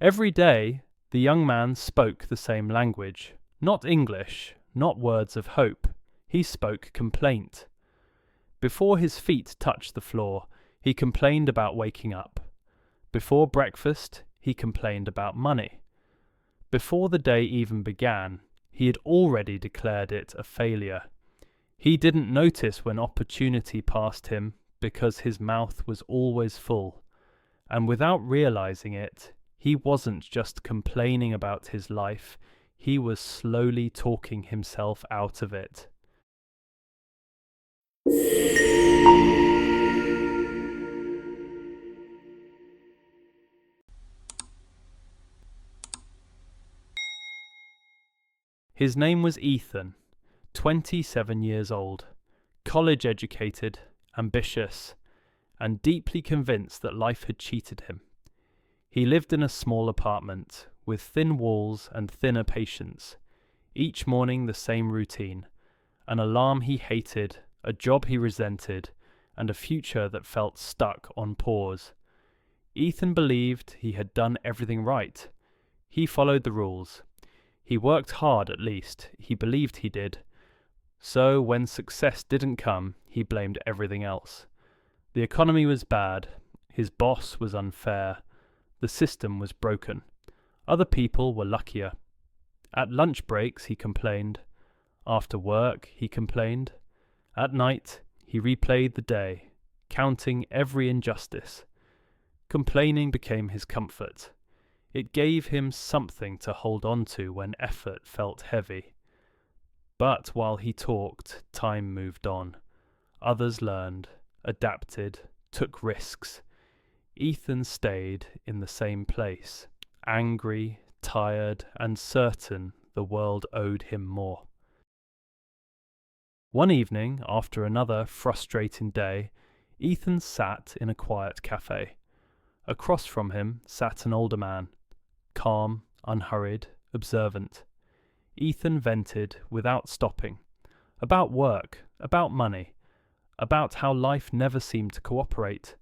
Every day, the young man spoke the same language. Not English, not words of hope. He spoke complaint. Before his feet touched the floor, he complained about waking up. Before breakfast, he complained about money. Before the day even began, he had already declared it a failure. He didn't notice when opportunity passed him because his mouth was always full. And without realizing it, he wasn't just complaining about his life, he was slowly talking himself out of it. His name was Ethan, 27 years old, college educated, ambitious, and deeply convinced that life had cheated him. He lived in a small apartment, with thin walls and thinner patients. Each morning the same routine, an alarm he hated, a job he resented, and a future that felt stuck on pause. Ethan believed he had done everything right. He followed the rules. He worked hard at least, he believed he did. So when success didn't come, he blamed everything else. The economy was bad, his boss was unfair, the system was broken. Other people were luckier. At lunch breaks he complained. After work he complained. At night he replayed the day, counting every injustice. Complaining became his comfort. It gave him something to hold on to when effort felt heavy. But while he talked, time moved on. Others learned, adapted, took risks. Ethan stayed in the same place, angry, tired, and certain the world owed him more. One evening, after another frustrating day, Ethan sat in a quiet cafe. Across from him sat an older man, calm, unhurried, observant. Ethan vented without stopping. About work, about money, about how life never seemed to cooperate.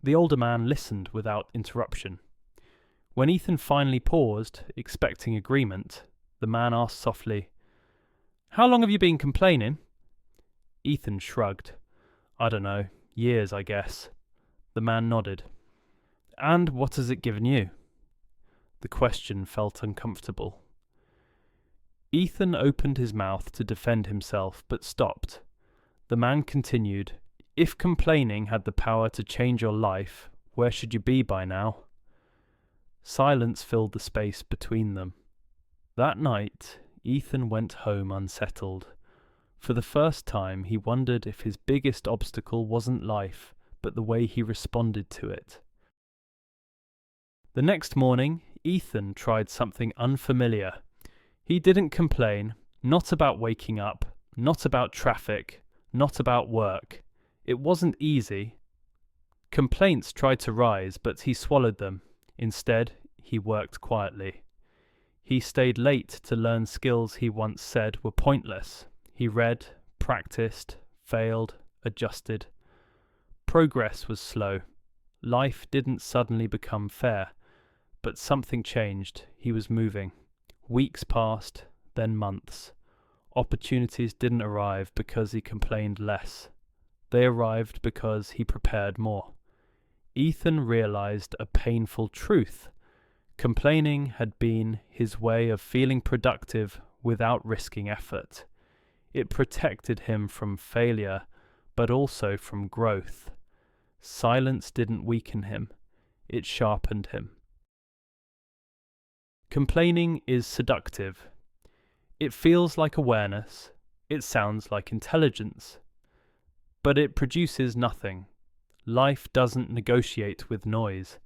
The older man listened without interruption. When Ethan finally paused, expecting agreement, the man asked softly, "How long have you been complaining?" Ethan shrugged. "I don't know, years, I guess." The man nodded. "And what has it given you?" The question felt uncomfortable. Ethan opened his mouth to defend himself, but stopped. The man continued, "If complaining had the power to change your life, where should you be by now?" Silence filled the space between them. That night, Ethan went home unsettled. For the first time, he wondered if his biggest obstacle wasn't life, but the way he responded to it. The next morning, Ethan tried something unfamiliar. He didn't complain, not about waking up, not about traffic, not about work. It wasn't easy. Complaints tried to rise, but he swallowed them. Instead, he worked quietly. He stayed late to learn skills he once said were pointless. He read, practiced, failed, adjusted. Progress was slow. Life didn't suddenly become fair. But something changed. He was moving. Weeks passed, then months. Opportunities didn't arrive because he complained less. They arrived because he prepared more. Ethan realized a painful truth. Complaining had been his way of feeling productive without risking effort. It protected him from failure, but also from growth. Silence didn't weaken him. It sharpened him. Complaining is seductive. It feels like awareness. It sounds like intelligence. But it produces nothing. Life doesn't negotiate with noise.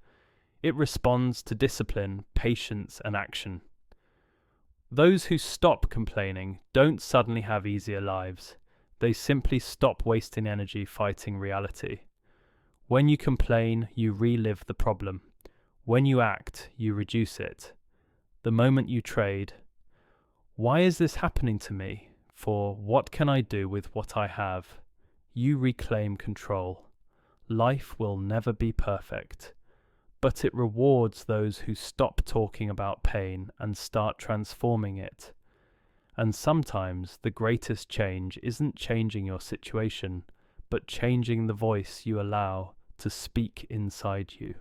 It responds to discipline, patience, and action. Those who stop complaining don't suddenly have easier lives. They simply stop wasting energy fighting reality. When you complain, you relive the problem. When you act, you reduce it. The moment you trade, "Why is this happening to me?" for "What can I do with what I have?" you reclaim control. Life will never be perfect, but it rewards those who stop talking about pain and start transforming it. And sometimes the greatest change isn't changing your situation, but changing the voice you allow to speak inside you.